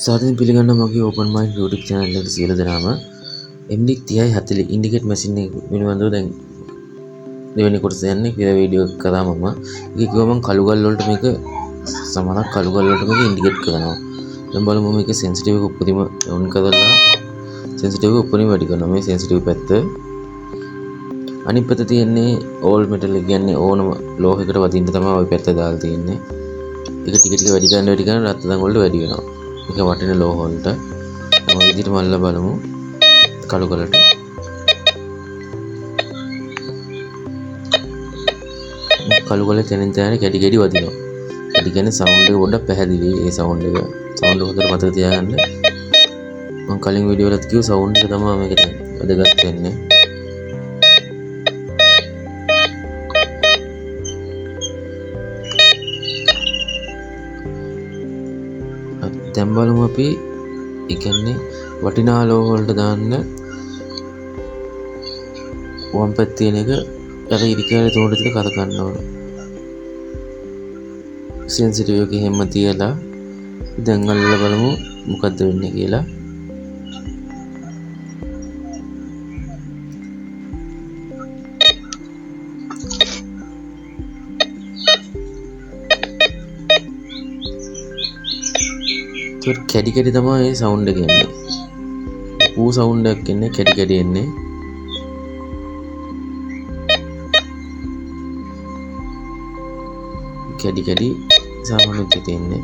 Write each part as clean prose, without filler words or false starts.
සාදරයෙන් පිළිගන්න මගේ Open Mind YouTube channel එකට සියලු දෙනාම MD3040 ඉන්ඩිකේට් මැෂින් එක පිළිබඳව දැන් දෙවෙනි කොටස යන්නේ කියලා වීඩියෝ එක කරා මම. ඒක කිව්වා මම කළු ගල් වලට මේක සමහරක් කළු ගල් වලට මේක ඉන්ඩිකේට් කරනවා. දැන් බලමු මේක සෙන්සිටිව් එක උපරිම ඔන් කරලා සෙන්සිටිව් එක උපරිම වැඩි කරනවා. මේ සෙන්සිටිව් පැත්ත. අනිත් පැත්ත තියෙන්නේ ඕල් මෙටල් එක කියන්නේ ඕනම ලෝහයකට වදින්න තමයි ওই පැත්ත දාලා තියෙන්නේ. ඒක ටික ටික වැඩි කරන රත්තරන් වලට වැඩි වෙනවා. ඒක වටින ලෝහ වලට මේ විදිහට මල්ලා බලමු කළු කලට කළු කලේ තැනින් තැන කැඩි කැඩි වදිනවා. කැඩි කියන්නේ සවුන්ඩ් එක පොඩ්ඩක් පැහැදිලි. ඒ සවුන්ඩ් එක හොඳට මතක තියාගන්න. මම කලින් වීඩියෝ වලත් කිව්ව සවුන්ඩ් එක තමයි මේකට වැදගත් වෙන්නේ. දැන් බලමු අපි ඒ කියන්නේ වටිනා ලෝහ වලට දාන්න වම් පැත්තේ තියෙන එක අර ඉරිකැලේ තුනට ටික කර ගන්න ඕන. සෙන්සිටිව් එකේ හැම තියලා දැන් අල්ලලා බලමු මොකද්ද වෙන්නේ කියලා. කැඩි කැඩි තමයි මේ සවුන්ඩ් එක එන්නේ. පූ සවුන්ඩ් එකක් එන්නේ කැඩි කැඩි එන්නේ. කැඩි කැඩි සාමාන්‍ය තියෙන්නේ.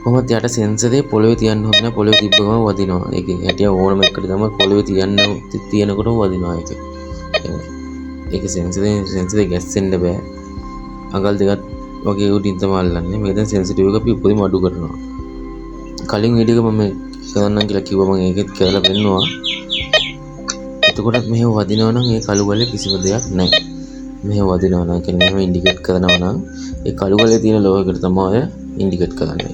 කොහොමද යට සෙන්සරේ පොළවේ තියන්න හොඳ නැහැ. පොළවේ තිබ්බම වදිනවා. ඒක හැටිය ඕනම එකට තමයි පොළවේ තියෙනකොටම වදිනවා ඒක. ඒක සෙන්සරේ ගැස්සෙන්න බෑ. අඟල් දෙකක් වගේ උඩින් තමයි අල්ලන්නේ. මේක දැන් සෙන්සිටිව් එක අපි උපරිම අඩු කරනවා. කලින් වීඩියෝ එක මම කරන්නම් කියලා කිව්වා. මම ඒකෙත් කරලා පෙන්නුවා. එතකොටත් මෙහෙම වදිනවා නම් ඒ කළු ගලේ කිසිම දෙයක් නැහැ. මෙහෙම වදිනවා නම් කියන්නේ මෙහෙම ඉන්ඩිකේට් කරනවා නම් ඒ කළු ගලේ තියෙන ලෝහයකට තමයි ඉන්ඩිකේට් කරන්නේ.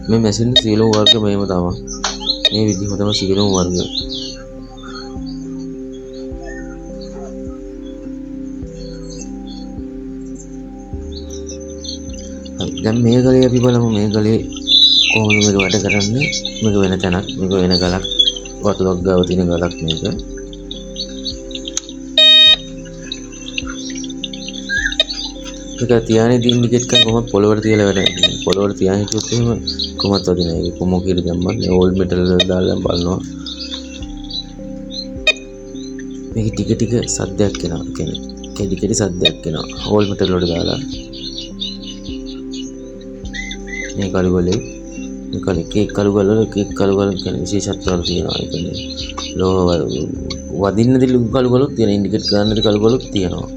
මේ මැෂින් සියලුම වර්ග මෙහෙම තමයි. මේ විදිහම තමයි සියලුම වර්ග. දැන් මේ ගලේ අපි බලමු මේ ගලේ කොහොමද මේක වැඩ කරන්නේ. මේක වෙන තැනක්. මේක වෙන ගලක්. වතුරක් ගාව තියෙන ගලක් මේක. මේක තියානේ ඉන්ඩිකේට් කරන කොහොමද පොළොවට තියලා වැඩ. පොළොවට තියාගෙන හිටියොත් එහෙම කොහොමද වදින්නේ. ඒක කොමෝ කියලා දැම්මත් මේ ඕල් මෙටල් වල දාලා බලනවා. මේක ටික ටික සද්දයක් එනවා. කියන්නේ කැඩි කැඩි සද්දයක් එනවා. ඕල් මෙටල් වලට දාලා මේ කළු ගලේ මේ කළු ගල කියන්නේ විශේෂත්වයක් තියෙනවා. ඒ කියන්නේ ලෝහ වදින්න දෙලු කළු ගලුත් තියෙන ඉන්ඩිකේට් කරන්න දෙ කළු ගලුත් තියෙනවා.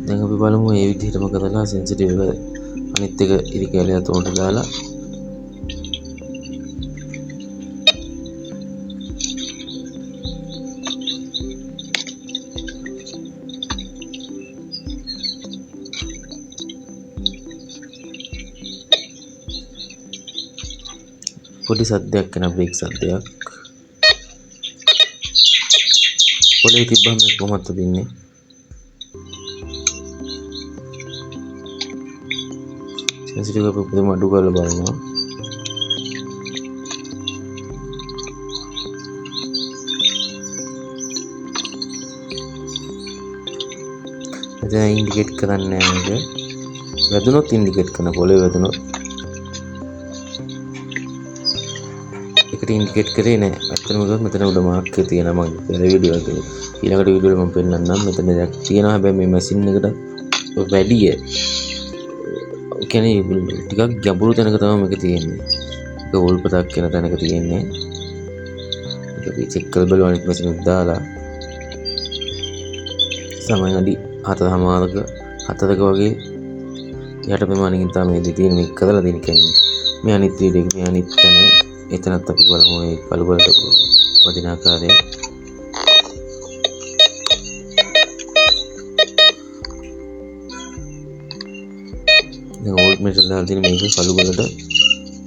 දැන් අපි බලමු මේ විදිහටම කරලා සෙන්සිටිව් එක අනිත් එක ඉරිකැලේ අතොන්ට දාලා පොඩි සද්දයක් එන බ්‍රේක් සද්දයක්. පොළේ තිබ්බම කොහොමද දින්නේ. සෙන්සිටිව් එක උපරිම අඩු කරලා බලනවා. දැන් ඉන්ඩිකේට් කරන්නේ නැහැ මේක. වැදුනොත් ඉන්ඩිකේට් කරන පොළේ වැදුනොත් ඉන්ඩිකේට් කරේ නැහැ. අත්‍තරම ගියොත් මෙතන උඩ මාක් එකේ තියෙනවා. මම පෙර වීඩියෝ එකේ ඊළඟට වීඩියෝ එක මම පෙන්නන්නම්. මෙතන දෙයක් තියෙනවා. හැබැයි මේ මැෂින් එකට වැඩිය කියන්නේ ටිකක් ගැඹුරු තැනක තමයි මේක තියෙන්නේ. ඒක උල්පතක් කියන තැනක තියෙන්නේ. ඒක අපි චෙක් කරලා බලුවා අනිත් මැෂින් එක දාලා. සමහර අඩි 4ක වගේ යට ප්‍රමාණකින් තමයි මේ තියෙන මේක කරලා දෙන්න කියන්නේ. මේ අනිත් වීඩියෝ එක මේ අනිත් තැන එතනත් අපි බලමු මේ කළු ගලට වදින ආකාරය. දැන් ඕල්ඩ් මෙටල් දාලා තියෙන මේක කළු ගලට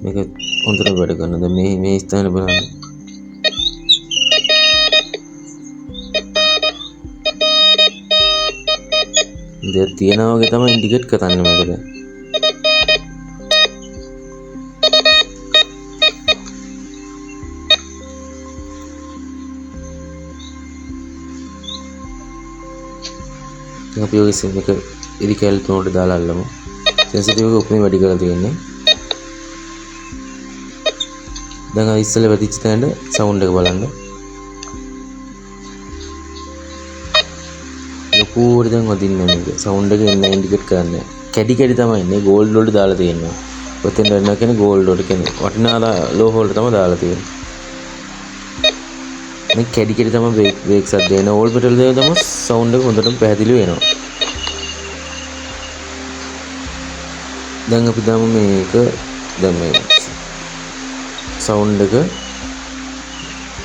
මේක හොඳට වැඩ කරනවා. දැන් මේ ස්ථානේ බලන්න. දෙයක් තියෙනවා වගේ තමයි ඉන්ඩිකේට් කරන්නේ මේක දැන්. අපි ඔය සිම් එක ඉරි කැල් තුනට දාලා අල්ලමු. සෙන්සිටිව් එක උපරිම වැඩි කරලා තියෙන්නේ. දැන් අර ඉස්සෙල්ලා වැදිච්ච තැනට සවුන්ඩ් එක බලන්න. ලොකුවට දැන් වදින්නේ මේක. සවුන්ඩ් එක එන්න ඉන්ඩිකේට් කරන්නේ. කැඩි කැඩි තමයි ඉන්නේ. ගෝල්ඩ් වලට දාලා තියෙනවා. ඔතෙන් දෙන්න කියන්නේ ගෝල්ඩ් වලට කියන්නේ. වටිනා ලෝහ වලට තමයි දාලා තියෙන්නේ. මේ කැඩි කැඩි තමයි බ්‍රේක් සද්ද එන. ඕල් පෙටල් දෙක තමයි සවුන්ඩ් එක හොඳටම පැහැදිලිව එනවා. දැන් අපි දාමු මේක දැන් මේ සවුන්ඩ් එක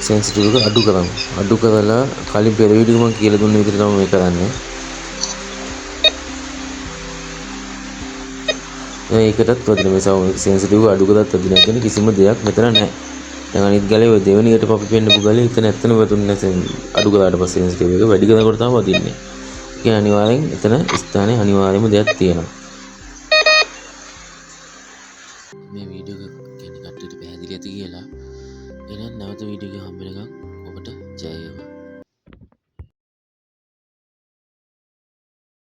සෙන්සිටිව් එක අඩු කරමු. අඩු කරලා කලින් පෙර වීඩියෝ මම කියලා දුන්න විදිහට තමයි මේක කරන්නේ. ඒකටත් වදින මේ සවුන්ඩ් සෙන්සිටිව් අඩු කරත් වදින කියන්නේ කිසිම දෙයක් මෙතන නැහැ. දැන් අනිත් ගලේ ඔය දෙවෙනියට අපි පෙන්නපු ගලේ එතන ඇත්තම වතුන්නේ නැහැ. අඩු කරාට පස්සේ සෙන්සිටිව් එක වැඩි කරනකොට තමයි වදින්නේ. ඒ කියන්නේ අනිවාර්යෙන් එතන ස්ථානයේ අනිවාර්යයෙන්ම දෙයක් තියෙනවා. මේ වීඩියෝ එක කියන්නේ කට්ටියට පැහැදිලි ඇති කියලා. එහෙනම් නැවත වීඩියෝ එක හම්බ වෙනකම් ඔබට ජය වේවා.